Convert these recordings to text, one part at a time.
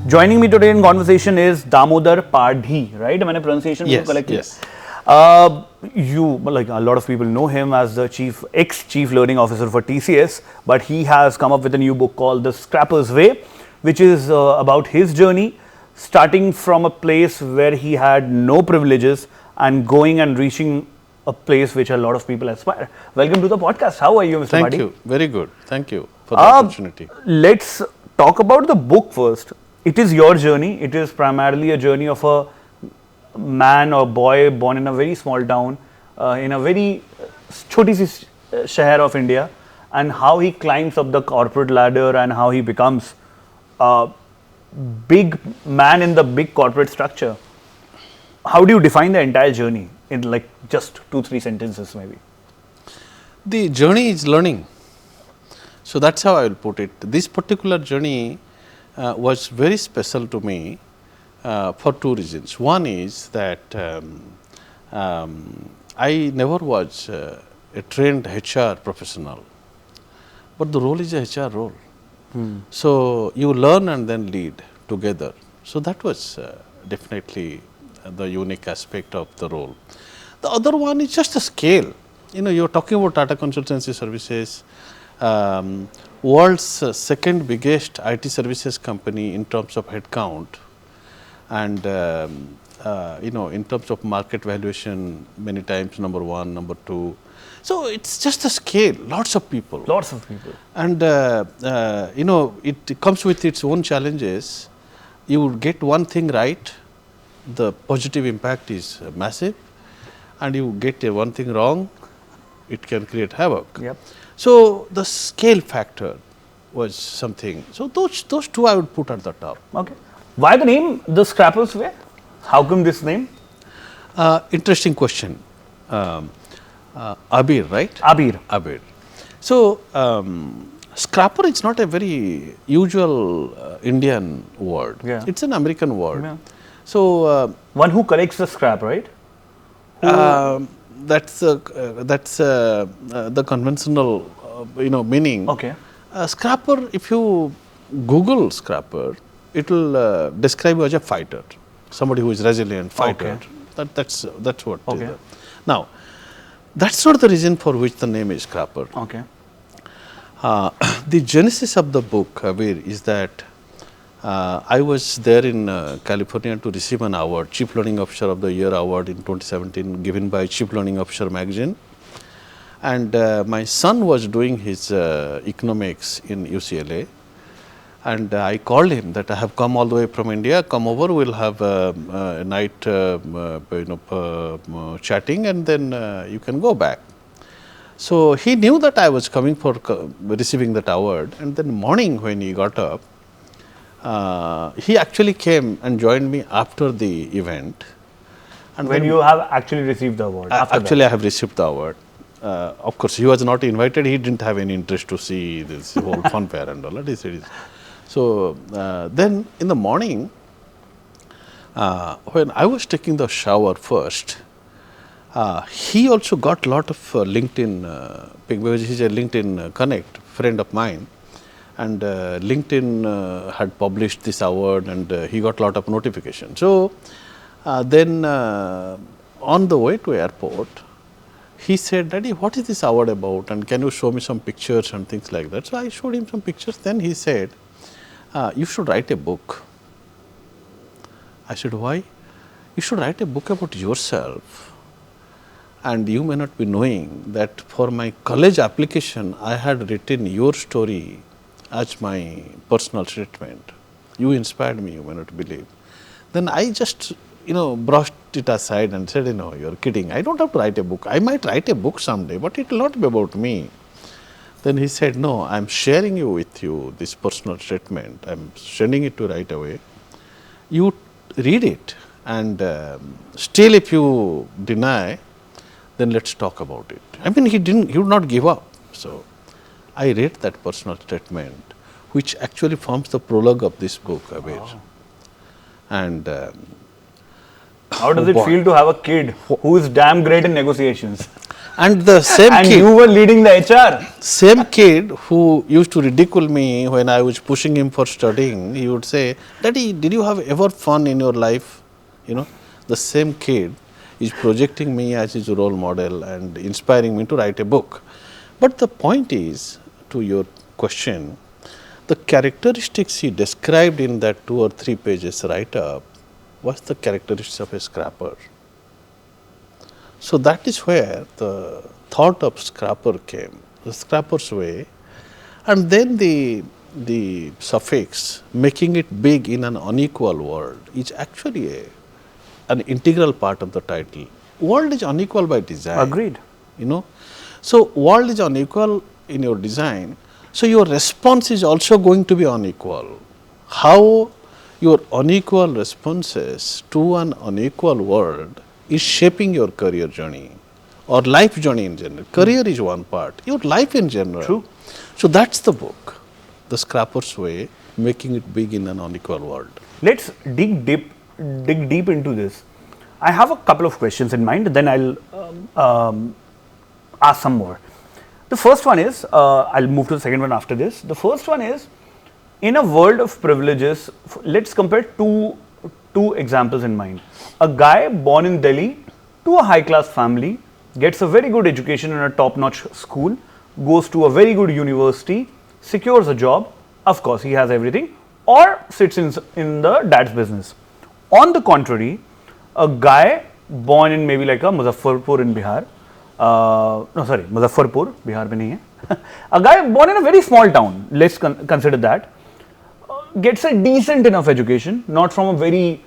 Joining me today in conversation is Damodar Padhi, right? Am I pronunciation correctly? Yes. Like a lot of people know him as the ex-chief learning officer for TCS, but he has come up with a new book called The Scrapper's Way, which is about his journey, starting from a place where he had no privileges and going and reaching a place which a lot of people aspire. Welcome to the podcast. How are you, Mr. Padhi? Thank you. Very good. Thank you for the opportunity. Let's talk about the book first. It is your journey. It is primarily a journey of a man or boy born in a very small town, in a very choti si shahar of India, and how he climbs up the corporate ladder and how he becomes a big man in the big corporate structure. How do you define the entire journey in like just 2-3 sentences maybe? The journey is learning. So that's how I will put it. This particular journey was very special to me for two reasons. One is that I never was a trained HR professional, but the role is a HR role. So you learn and then lead together. So that was definitely the unique aspect of the role. The other one is just the scale. You know, you are talking about Tata Consultancy Services, world's second biggest IT services company in terms of headcount, and you know, in terms of market valuation, many times number 1, number 2. So it's just a scale, lots of people. And you know, it comes with its own challenges. You get one thing right, the positive impact is massive, and you get one thing wrong, it can create havoc. Yep. So the scale factor was something. So those two I would put at the top. Okay. Why the name The Scrapper's Way? How come this name? Interesting question. Aabir, right? Aabir. So scrapper is not a very usual Indian word. Yeah. It's an American word. Yeah. So One who collects the scrap, right? that's the conventional you know, meaning. Okay. Scrapper, if you Google scrapper, it will describe you as a fighter, somebody who is resilient, fighter. Okay. That's what. Okay. Now, that's not the reason for which the name is scrapper. Okay. The genesis of the book, Aabir, is that I was there in California to receive an award, Chief Learning Officer of the Year award in 2017, given by Chief Learning Officer magazine. And my son was doing his economics in UCLA, and I called him that I have come all the way from India, come over, we'll have a night chatting, and then you can go back. So he knew that I was coming for receiving that award, and then morning when he got up, he actually came and joined me after the event. And when you have actually received the award? Actually, I have received the award. Of course, he was not invited. He didn't have any interest to see this whole funfair and all that. He said, so then in the morning, when I was taking the shower first, he also got a lot of LinkedIn, because he's a LinkedIn Connect friend of mine. And LinkedIn had published this award, and he got a lot of notifications. So then on the way to airport, he said, "Daddy, what is this award about? And can you show me some pictures and things like that?" So I showed him some pictures. Then he said, "You should write a book." I said, "Why?" "You should write a book about yourself. And you may not be knowing that for my college application, I had written your story as my personal statement. You inspired me, you may not believe." Then I just, you know, brushed it aside and said, "No, you're kidding. I don't have to write a book. I might write a book someday, but it will not be about me." Then he said, "No, I'm sharing with you this personal statement. I'm sending it to you right away. You read it, and still if you deny, then let's talk about it." I mean, he would not give up. So I read that personal statement, which actually forms the prologue of this book, Aabir. Wow. And how does it feel to have a kid who is damn great in negotiations? And the same And kid, you were leading the HR. same kid who used to ridicule me when I was pushing him for studying, he would say, "Daddy, did you have ever fun in your life?" You know, the same kid is projecting me as his role model and inspiring me to write a book. But the point is, to your question, the characteristics he described in that 2 or 3 pages write-up was the characteristics of a scrapper. So that is where the thought of scrapper came, the scrapper's way, and then the suffix making it big in an unequal world is actually an integral part of the title. World is unequal by design. Agreed. You know, so world is unequal in your design, so your response is also going to be unequal. How your unequal responses to an unequal world is shaping your career journey or life journey in general. Career is one part, your life in general. True. So that's the book, The Scrapper's Way, making it big in an unequal world. Let's dig deep into this. I have a couple of questions in mind, then I'll ask some more. The first one is, I'll move to the second one after this. The first one is, in a world of privileges, let's compare two examples in mind. A guy born in Delhi to a high class family, gets a very good education in a top notch school, goes to a very good university, secures a job, of course he has everything, or sits in the dad's business. On the contrary, a guy born in maybe like a Muzaffarpur in Bihar, Muzaffarpur, Bihar mein nahi hai. A guy born in a very small town, let's consider that, gets a decent enough education, not from a very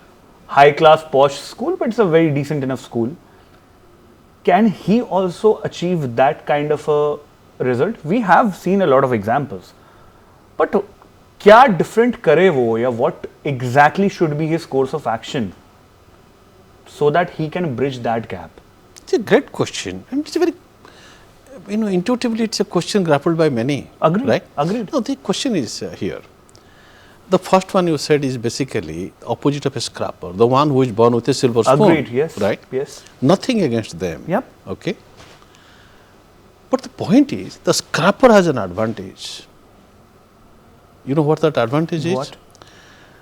high class posh school, but it's a very decent enough school. Can he also achieve that kind of a result? We have seen a lot of examples. But kya different kare wo, ya what exactly should be his course of action so that he can bridge that gap? It's a great question, and it's a very, intuitively it's a question grappled by many. Agreed. Right? Agreed. No, the question is here. The first one you said is basically opposite of a scrapper, the one who is born with a silver spoon. Agreed, yes. Right? Yes. Nothing against them. Yep. Okay. But the point is, the scrapper has an advantage. You know what that advantage is? What?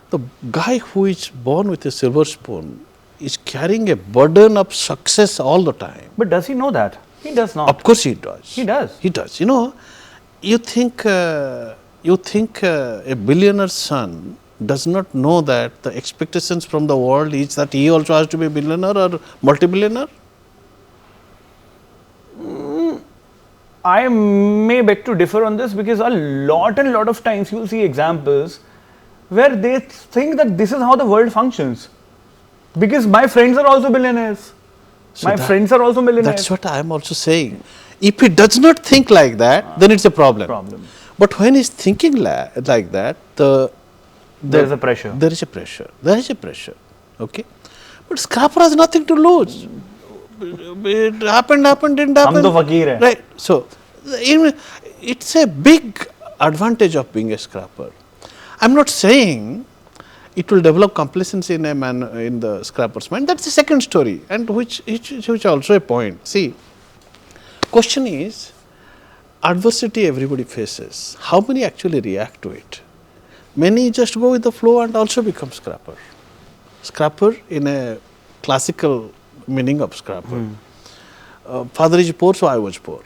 The guy who is born with a silver spoon is carrying a burden of success all the time. But does he know that? He does not. Of course he does. He does. He does. You think a billionaire's son does not know that the expectations from the world is that he also has to be a billionaire or multi-billionaire? I may beg to differ on this, because a lot of times you will see examples where they think that this is how the world functions. Because my friends are also billionaires. My friends are also millionaires. That's what I am also saying. If he does not think like that, then it's a problem. But when he's thinking like that, there is a pressure. There is a pressure. There is a pressure. Okay? But scrapper has nothing to lose. It happened, didn't happen. Hum to fakir hai. Right. So, it's a big advantage of being a scrapper. I'm not saying it will develop complacency in a man in the scrapper's mind. That's the second story, and which also a point. See, question is, adversity everybody faces. How many actually react to it? Many just go with the flow and also become scrapper. Scrapper in a classical meaning of scrapper. Father is poor, so I was poor.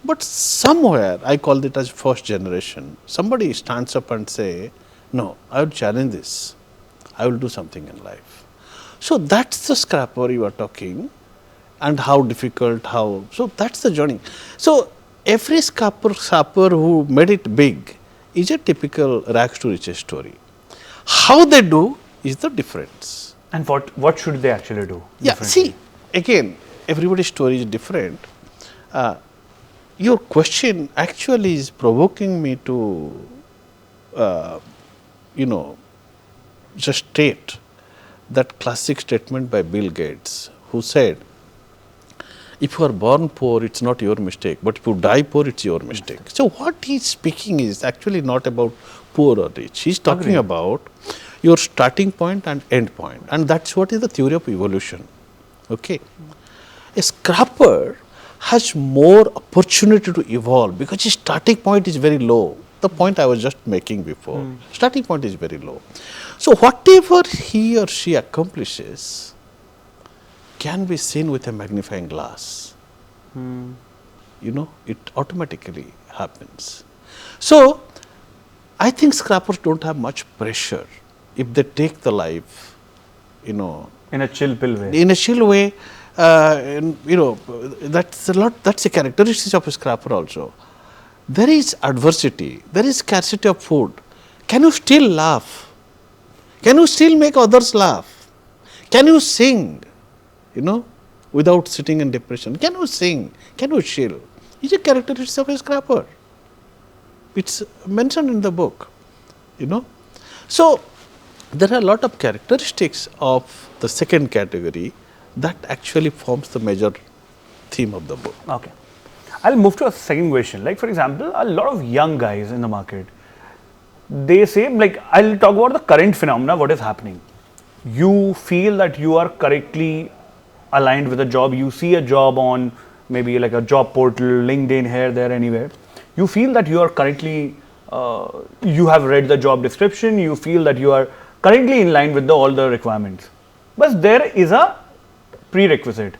But somewhere, I call it as first generation, somebody stands up and say, no, I will challenge this. I will do something in life. So that's the scrapper you are talking, and how difficult, so that's the journey. So every scrapper who made it big is a typical rags to riches story. How they do is the difference. And what should they actually do? Yeah, see, again, everybody's story is different. Your question actually is provoking me to, just state that classic statement by Bill Gates, who said, if you are born poor, it's not your mistake, but if you die poor, it's your mistake. So what he's speaking is actually not about poor or rich. He's talking about your starting point and end point, and that's what is the theory of evolution. Okay. A scrapper has more opportunity to evolve because his starting point is very low. The point I was just making before, starting point is very low. So, whatever he or she accomplishes can be seen with a magnifying glass. You know, it automatically happens. So, I think scrappers don't have much pressure if they take the life, you know, In a chill pill way. in a chill way. And, you know, that's a characteristic of a scrapper also. There is adversity, there is scarcity of food. Can you still laugh? Can you still make others laugh? Can you sing, you know, without sitting in depression? Can you sing? Can you chill? It's a characteristic of a scrapper. It's mentioned in the book, you know. So, there are a lot of characteristics of the second category that actually forms the major theme of the book. Okay. I'll move to a second question. Like, for example, a lot of young guys in the market, they say, like, I'll talk about the current phenomena, what is happening. You feel that you are correctly aligned with a job. You see a job on maybe like a job portal, LinkedIn, here, there, anywhere. You feel that you are correctly, you have read the job description. You feel that you are currently in line with all the requirements. But there is a prerequisite.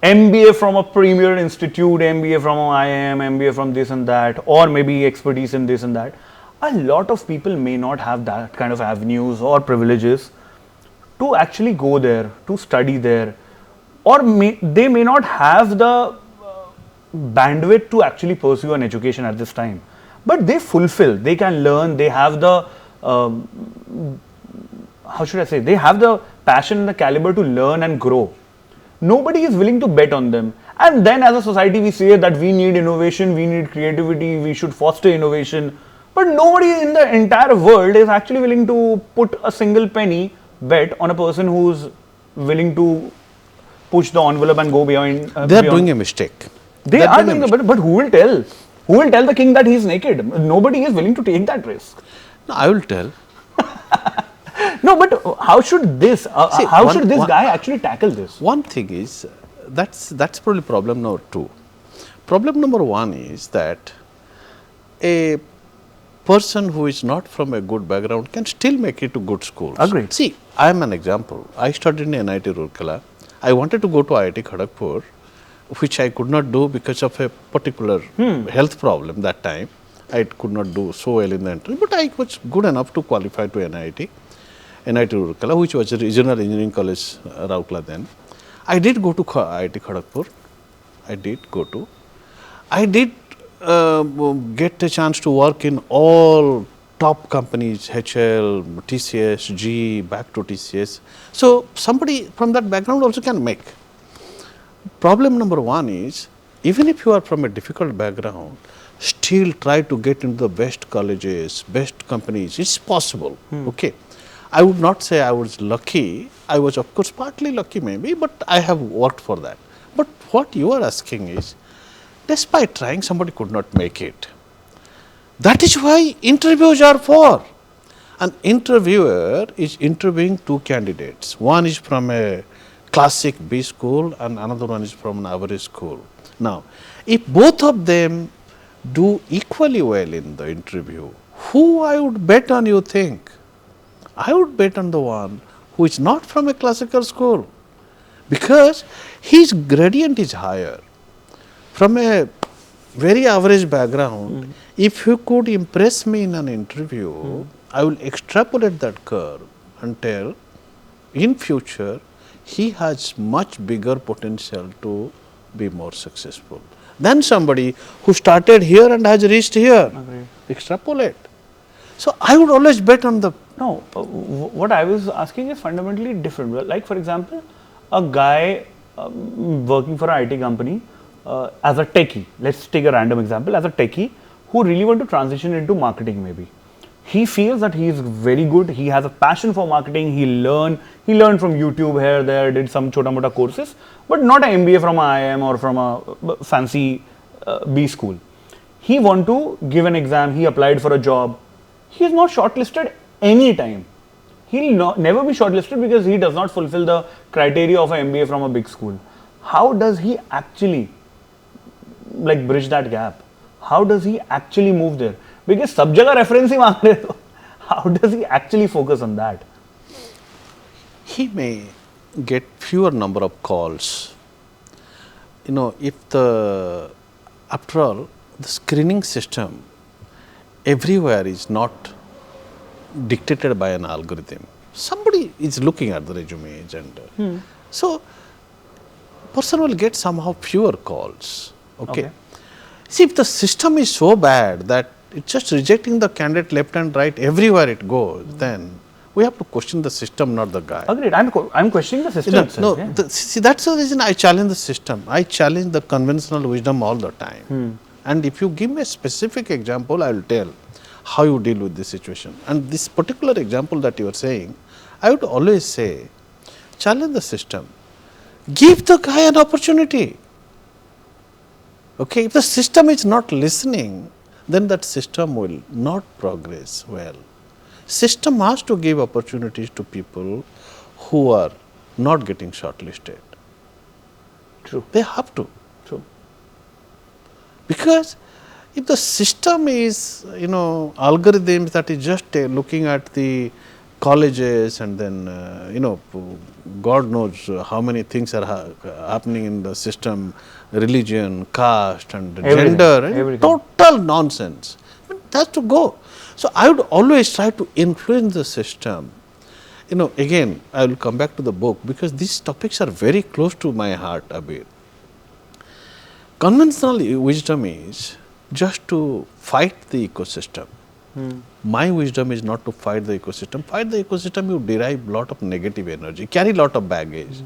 MBA from a premier institute, MBA from an IIM, MBA from this and that, or maybe expertise in this and that. A lot of people may not have that kind of avenues or privileges to actually go there, to study there, or they may not have the bandwidth to actually pursue an education at this time. But they fulfill, they can learn, they have the, how should I say, they have the passion and the caliber to learn and grow. Nobody is willing to bet on them. And then as a society we say that we need innovation, we need creativity, we should foster innovation. But nobody in the entire world is actually willing to put a single penny bet on a person who's willing to push the envelope and go beyond. They are doing a mistake. They are doing but who will tell? Who will tell the king that he is naked? Nobody is willing to take that risk. No, I will tell. No, but how should this? Should this guy actually tackle this? One thing is that's probably problem number two. Problem number one is that a person who is not from a good background can still make it to good schools. Agreed. See, I am an example. I studied in NIT Rourkela. I wanted to go to IIT Kharagpur, which I could not do because of a particular health problem that time. I could not do so well in the interview, but I was good enough to qualify to NIT Rourkela, which was a regional engineering college, Rourkela then. I did go to IIT Kharagpur. I did get a chance to work in all top companies, HL, TCS, GE, back to TCS. So, somebody from that background also can make. Problem number one is, even if you are from a difficult background, still try to get into the best colleges, best companies. It's possible. Okay. I would not say I was lucky. I was, of course, partly lucky maybe, but I have worked for that. But what you are asking is, despite trying, somebody could not make it. That is why interviews are for. An interviewer is interviewing two candidates. One is from a classic B school and another one is from an average school. Now, if both of them do equally well in the interview, who I would bet on, you think? I would bet on the one who is not from a classical school, because his gradient is higher. From a very average background, if you could impress me in an interview, I will extrapolate that curve until in future he has much bigger potential to be more successful than somebody who started here and has reached here. Agreed. Extrapolate. So, I would always bet on the... No, what I was asking is fundamentally different. Like, for example, a guy working for an IT company as a techie, let's take a random example, as a techie who really want to transition into marketing maybe. He feels that he is very good, he has a passion for marketing, he learned from YouTube here, there, did some chota mota courses, but not an MBA from IIM or from a fancy B school. He want to give an exam, he applied for a job, he is not shortlisted any time. He will never be shortlisted because he does not fulfill the criteria of an MBA from a big school. how does he actually like bridge that gap? How does he actually move there? Because सब जगह reference ही मांग रहे हो. How does he actually focus on that? He may get fewer number of calls. If after all, the screening system everywhere is not dictated by an algorithm. Somebody is looking at the resumes and so person will get somehow fewer calls. Okay. See, if the system is so bad that it's just rejecting the candidate left and right everywhere it goes, then we have to question the system, not the guy. Agreed. I'm questioning the system itself. Yeah. See, that's the reason I challenge the system. I challenge the conventional wisdom all the time. And if you give me a specific example, I will tell how you deal with this situation. And this particular example that you are saying, I would always say, challenge the system. Give the guy an opportunity. Okay, if the system is not listening, then that system will not progress well. System has to give opportunities to people who are not getting shortlisted. True. They have to. True. Because if the system is, algorithms that is just looking at the colleges and then, God knows how many things are happening in the system, religion, caste and Everything. gender, and Everything. total nonsense. It has to go. So, I would always try to influence the system. Again, I will come back to the book because these topics are very close to my heart, Aabir. Conventional wisdom is just to fight the ecosystem. My wisdom is not to fight the ecosystem. Fight the ecosystem, you derive lot of negative energy, carry lot of baggage,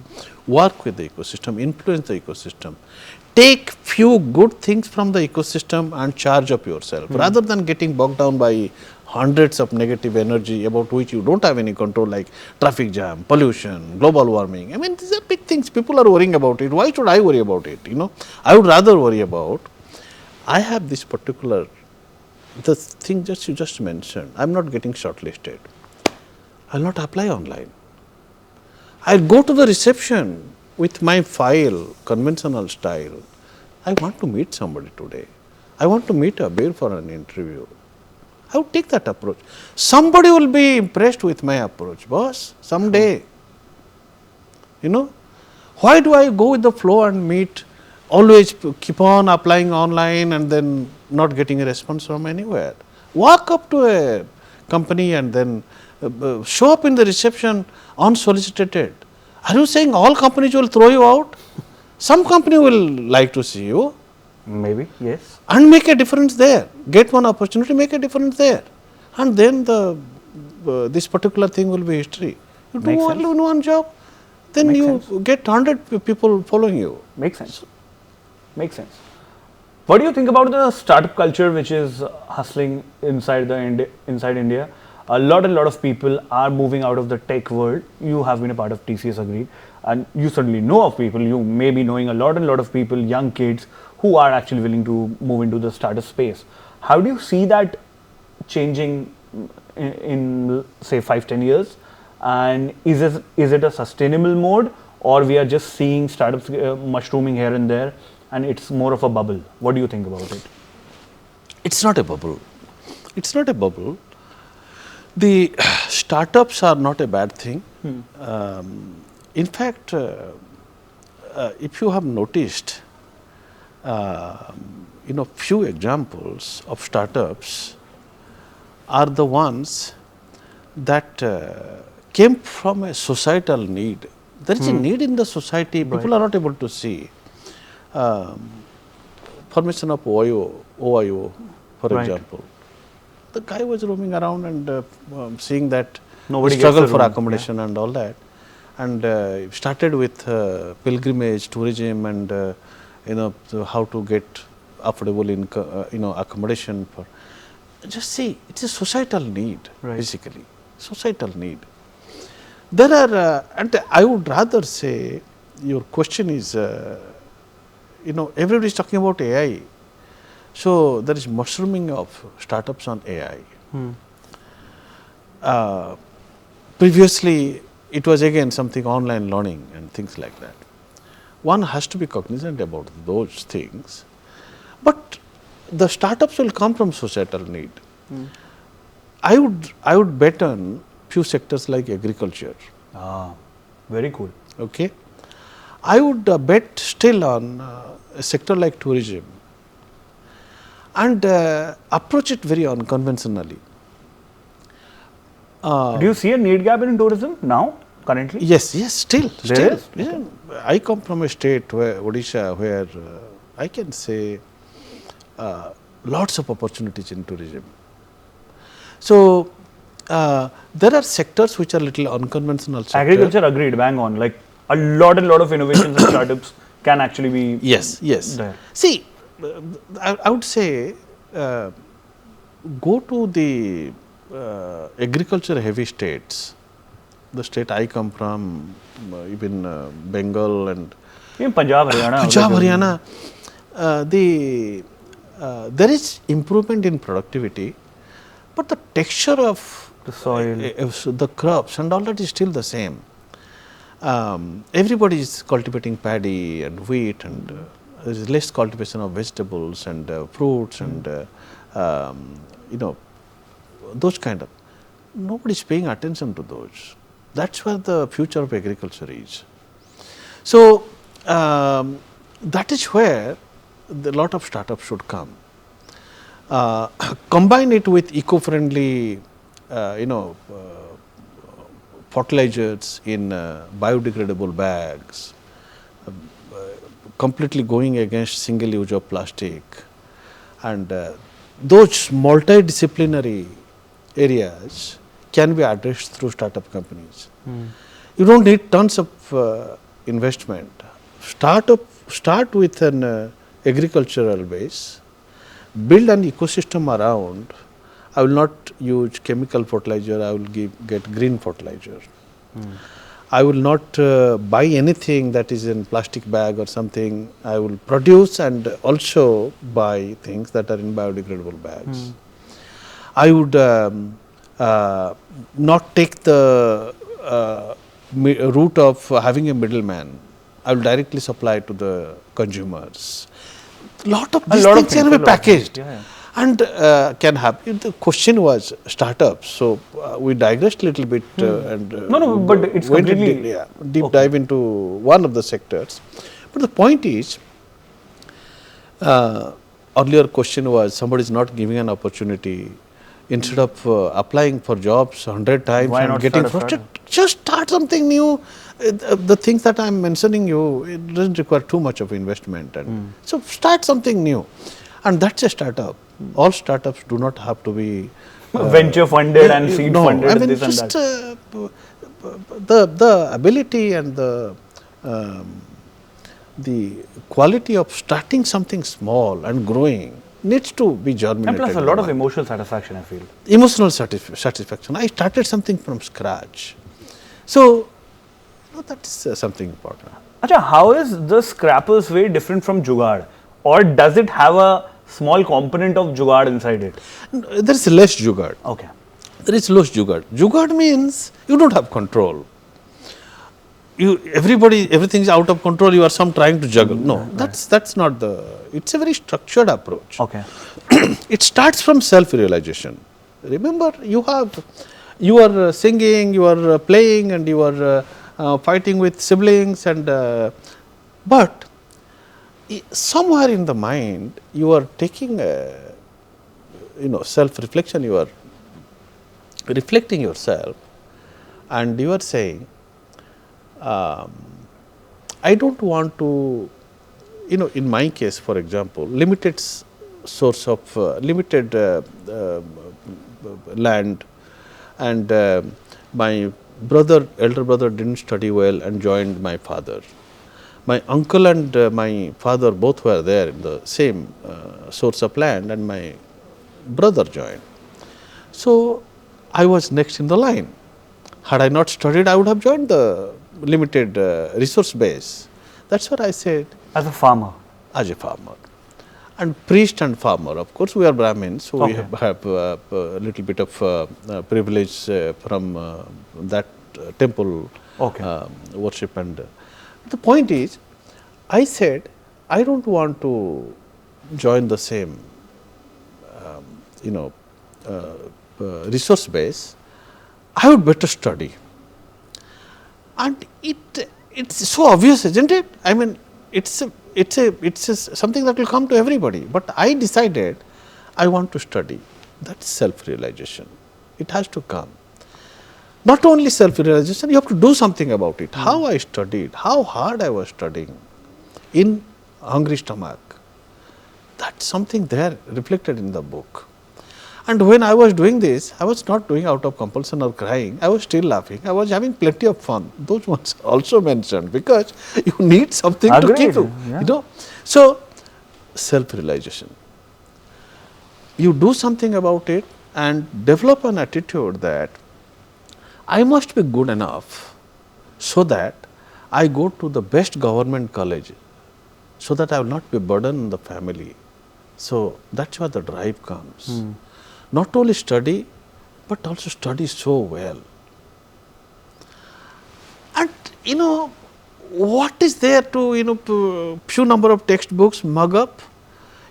work with the ecosystem, influence the ecosystem. Take few good things from the ecosystem and charge up yourself, rather than getting bogged down by hundreds of negative energy about which you don't have any control, like traffic jam, pollution, global warming. I mean, these are big things. People are worrying about it. Why should I worry about it? I would rather worry about, I have this particular, the thing just you just mentioned, I am not getting shortlisted. I will not apply online. I will go to the reception with my file, conventional style. I want to meet somebody today. I want to meet Aabir for an interview. I would take that approach. Somebody will be impressed with my approach, boss, someday. Why do I go with the flow and meet, always keep on applying online and then not getting a response from anywhere? Walk up to a company and then show up in the reception unsolicited. Are you saying all companies will throw you out? Some company will like to see you. Maybe, yes. And make a difference there. Get one opportunity, make a difference there. And then this particular thing will be history. You do well in one job, then Makes you sense. get 100 people following you. Makes sense. Makes sense. What do you think about the startup culture which is hustling inside India? A lot of people are moving out of the tech world. You have been a part of TCS, agreed, and you certainly know of people. You may be knowing a lot of people, young kids, who are actually willing to move into the startup space. How do you see that changing in say 5-10 years? And is it a sustainable mode, or we are just seeing startups mushrooming here and there, and it's more of a bubble? What do you think about it? It's not a bubble. It's not a bubble. The startups are not a bad thing. In fact, if you have noticed, few examples of startups are the ones that came from a societal need. There is a need in the society, people are not able to see. Formation of OIO, for example. The guy was roaming around and seeing that Nobody struggle gets a for room, accommodation and all that, and started with pilgrimage, tourism, and how to get affordable accommodation for. Just see, it's a societal need, basically, societal need. There are, and I would rather say, your question is, everybody is talking about AI. So, there is mushrooming of startups on AI. Previously, it was again something online learning and things like that. one has to be cognizant about those things. But the startups will come from societal need. I would bet on few sectors like agriculture. Very cool. Okay, I would bet still on a sector like tourism, and approach it very unconventionally. Do you see a need gap in tourism now, currently? Yes, still. Is? Yeah. I come from a state where Odisha, where I can say lots of opportunities in tourism. So there are sectors which are little unconventional. Agriculture, agreed, bang on. Like a lot of innovations and startups can actually be. Yes. There. See, I would say go to the agriculture heavy states. The state I come from, even Bengal and Even Punjab, Haryana. There is improvement in productivity, but the texture of The soil. the crops and all that is still the same. Everybody is cultivating paddy and wheat, and there is less cultivation of vegetables and fruits and those kind of. Nobody is paying attention to those. That's where the future of agriculture is. So that is where a lot of startups should come. Combine it with eco-friendly, fertilizers in biodegradable bags, completely going against single use of plastic, and those multidisciplinary areas can be addressed through startup companies. You don't need tons of investment. Start with an agricultural base, build an ecosystem around. I will not use chemical fertilizer, I will get green fertilizer. I will not buy anything that is in plastic bag or something. I will produce and also buy things that are in biodegradable bags. I would not take the route of having a middleman. I will directly supply to the consumers. Lot of these things can be packaged and can happen. The question was startups, so we digressed a little bit and but it's went completely deep dive into one of the sectors. But the point is, earlier question was somebody is not giving an opportunity. Instead of applying for jobs 100 times and getting frustrated, just start something new. The things that I am mentioning you, it doesn't require too much of investment. And so start something new. And that's a startup. All startups do not have to be venture funded and seed funded. I mean, this just and that. The ability and the quality of starting something small and growing needs to be germinated. And plus a lot of emotional satisfaction, I feel. Emotional satisfaction. I started something from scratch. So, that's something important. Achha, how is the Scrapper's Way different from Jugaad? Or does it have a small component of Jugaad inside it? There is less Jugaad. Okay. There is less Jugaad. Jugaad means you don't have control. Everything is out of control, you are trying to juggle. No, that's not it's a very structured approach. Okay. It starts from self-realization. Remember, you are singing, you are playing, and you are fighting with siblings, and but somewhere in the mind, you are taking self-reflection, you are reflecting yourself, and you are saying, I don't want to, in my case, for example, limited source of limited land, and my elder brother didn't study well and joined my father. My uncle and my father both were there in the same source of land, and my brother joined. So I was next in the line. Had I not studied, I would have joined the limited resource base. That's what I said. As a farmer? As a farmer. And priest and farmer, of course, we are Brahmins, so we have a little bit of privilege from that temple worship. And the point is, I said, I don't want to join the same, you know, resource base. I would better study. And it's so obvious, isn't it? I mean, it's something that will come to everybody. But I decided I want to study. That's self-realization. It has to come. Not only self-realization, you have to do something about it. How I studied, how hard I was studying in hungry stomach. That's something there reflected in the book. And when I was doing this, I was not doing out of compulsion or crying. I was still laughing. I was having plenty of fun. Those ones also mentioned, because you need something to keep you, you know. So, self-realization. You do something about it and develop an attitude that I must be good enough so that I go to the best government college, so that I will not be burden on the family. So, that's where the drive comes. Not only study, but also study so well. And you know, what is there to, you know, few number of textbooks mug up?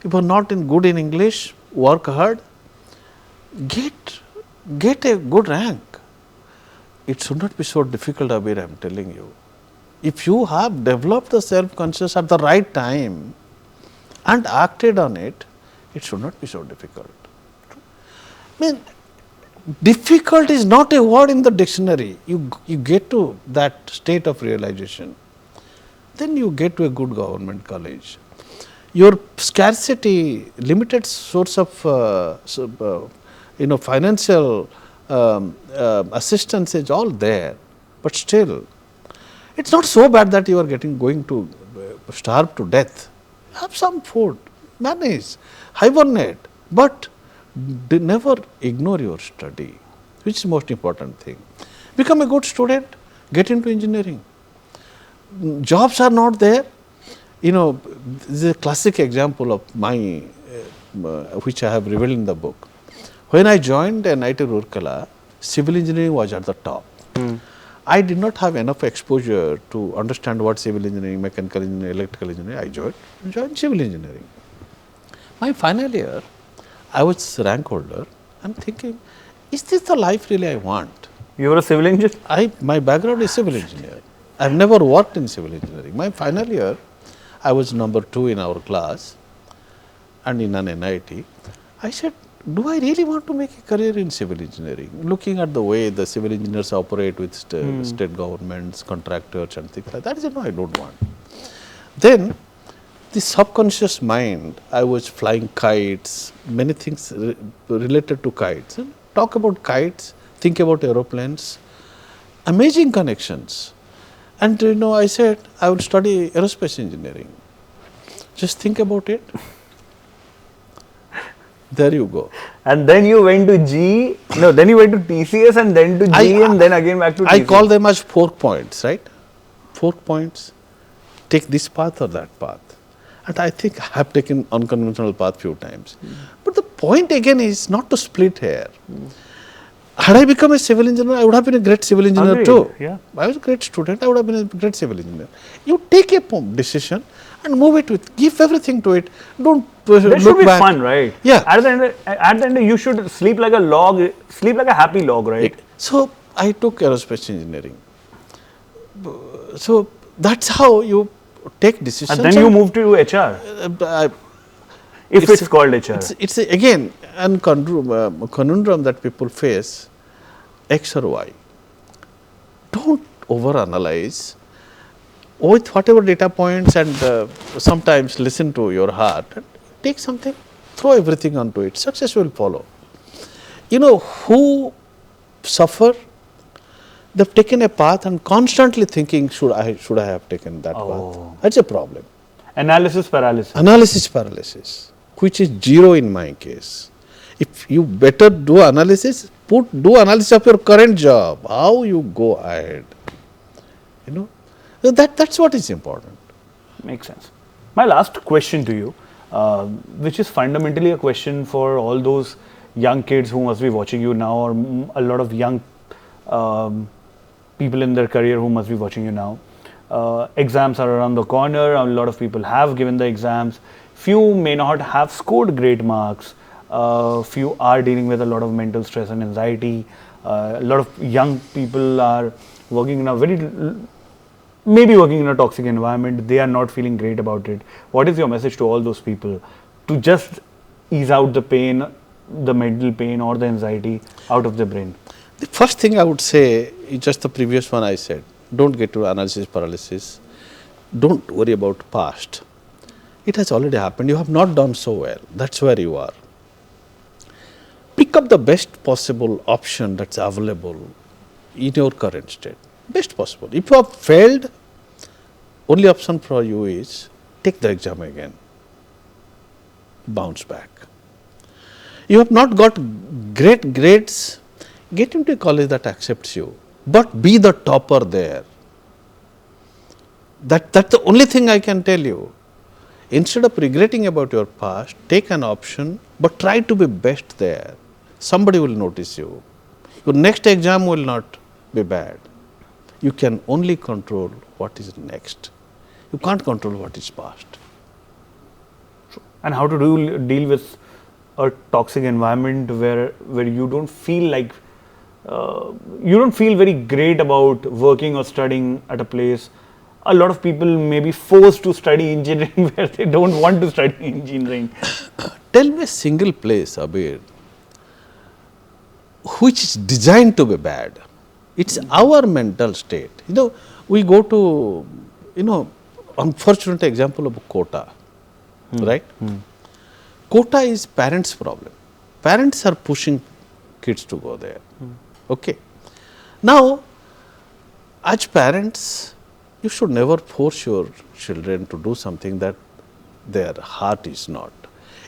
If you are not good in English, work hard, get a good rank. It should not be so difficult, Aabir, I am telling you. If you have developed the self-conscious at the right time and acted on it, it should not be so difficult. I mean, difficult is not a word in the dictionary. You get to that state of realization, then you get to a good government college. Your scarcity, limited source of you know, financial assistance is all there, but still, it's not so bad that you are going to starve to death. Have some food, manage, hibernate, but never ignore your study, which is the most important thing. Become a good student, get into engineering. Jobs are not there. You know, this is a classic example of my, which I have revealed in the book. When I joined NIT Roorkela, civil engineering was at the top. I did not have enough exposure to understand what civil engineering, mechanical engineering, electrical engineering. I joined civil engineering. My final year, I was rank holder. I am thinking, is this the life really I want? You were a civil engineer? My background is civil engineer. I have never worked in civil engineering. My final year, I was number 2 in our class and in an NIT. I said, do I really want to make a career in civil engineering? Looking at the way the civil engineers operate with state governments, contractors and things like that, I said, no, I don't want. Then, the subconscious mind, I was flying kites, many things related to kites. And talk about kites, think about aeroplanes, amazing connections. And you know, I said, I would study aerospace engineering. Just think about it. There you go. And then you went to then you went to TCS and then to G and then again back to TCS. I call them as 4 points, right? 4 points. Take this path or that path. And I think I have taken unconventional path few times. But the point again is not to split hair. Had I become a civil engineer, I would have been a great civil engineer Agreed. too. Yeah. I was a great student, I would have been a great civil engineer. You take a decision and move it with, give everything to it. Don't That look should be back. fun, right? Yeah. At the end, you should sleep like a log, sleep like a happy log, right? So, I took aerospace engineering. So, that's how you take decisions. And then you move to HR, if it's called HR. It's again a conundrum that people face, X or Y. Don't overanalyze. With whatever data points and sometimes listen to your heart, take something, throw everything onto it, success will follow. You know who suffer? They've taken a path and constantly thinking, should I have taken that path? That's a problem. Analysis paralysis. Analysis paralysis, which is 0 in my case. If you better do analysis, do analysis of your current job, how you go ahead. You know, that's what is important. Makes sense. My last question to you, which is fundamentally a question for all those young kids who must be watching you now, or a lot of young people in their career who must be watching you now. Exams are around the corner. A lot of people have given the exams. Few may not have scored great marks. Few are dealing with a lot of mental stress and anxiety. A lot of young people are working in a maybe working in a toxic environment. They are not feeling great about it. What is your message to all those people to just ease out the pain, the mental pain or the anxiety out of the brain? The first thing I would say is just the previous one I said. Don't get to analysis paralysis. Don't worry about past. It has already happened. You have not done so well. That's where you are. Pick up the best possible option that's available in your current state. Best possible. If you have failed, only option for you is take the exam again. Bounce back. You have not got great grades, get into a college that accepts you, but be the topper there. That's the only thing I can tell you. Instead of regretting about your past, take an option, but try to be best there. Somebody will notice you. Your next exam will not be bad. You can only control what is next. You can't control what is past. And how to deal with a toxic environment where you don't feel like you don't feel very great about working or studying at a place. A lot of people may be forced to study engineering where they don't want to study engineering. Tell me a single place, Aabir, which is designed to be bad. It's our mental state. We go to, unfortunate example of quota, right? Quota is parents' problem. Parents are pushing kids to go there. Okay. Now, as parents, you should never force your children to do something that their heart is not.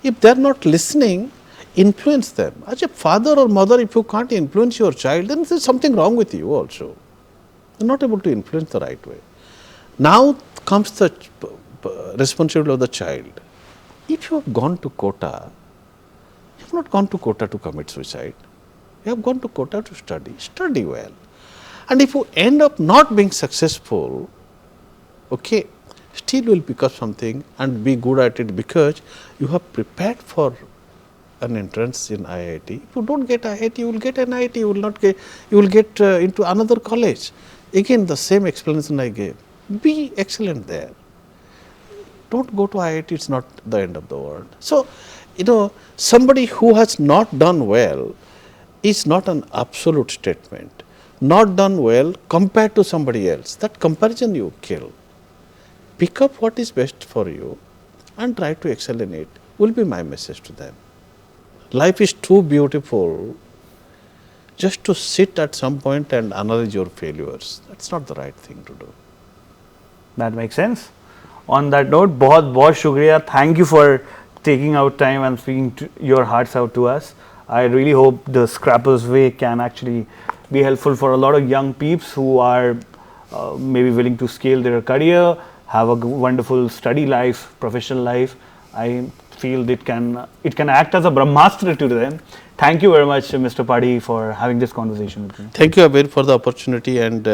If they are not listening, influence them. As a father or mother, if you can't influence your child, then there is something wrong with you also. You are not able to influence the right way. Now comes the responsibility of the child. If you have gone to quota, you have not gone to quota to commit suicide. You have gone to quota to study well. And if you end up not being successful, okay, still will pick up something and be good at it because you have prepared for an entrance in IIT. If you don't get IIT, you will get an IIT, you will get into another college. Again, the same explanation I gave. Be excellent there. Don't go to IIT, it's not the end of the world. So, somebody who has not done well is not an absolute statement. Not done well compared to somebody else. That comparison you kill. Pick up what is best for you and try to excel in it, will be my message to them. Life is too beautiful just to sit at some point and analyze your failures. That's not the right thing to do. That makes sense. On that note, बहुत shukriya. Thank you for taking out time and speaking your hearts out to us. I really hope the Scrappers Way can actually be helpful for a lot of young peeps who are maybe willing to scale their career, have a wonderful study life, professional life. I feel it can act as a Brahmastra to them. Thank you very much, Mr. Padhi, for having this conversation with me. Thank you, Aabir, for the opportunity, and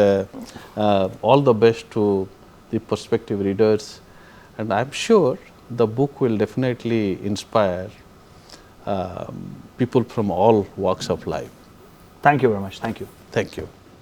all the best to the prospective readers. And I am sure the book will definitely inspire people from all walks of life. Thank you very much. Thank you. Thank you.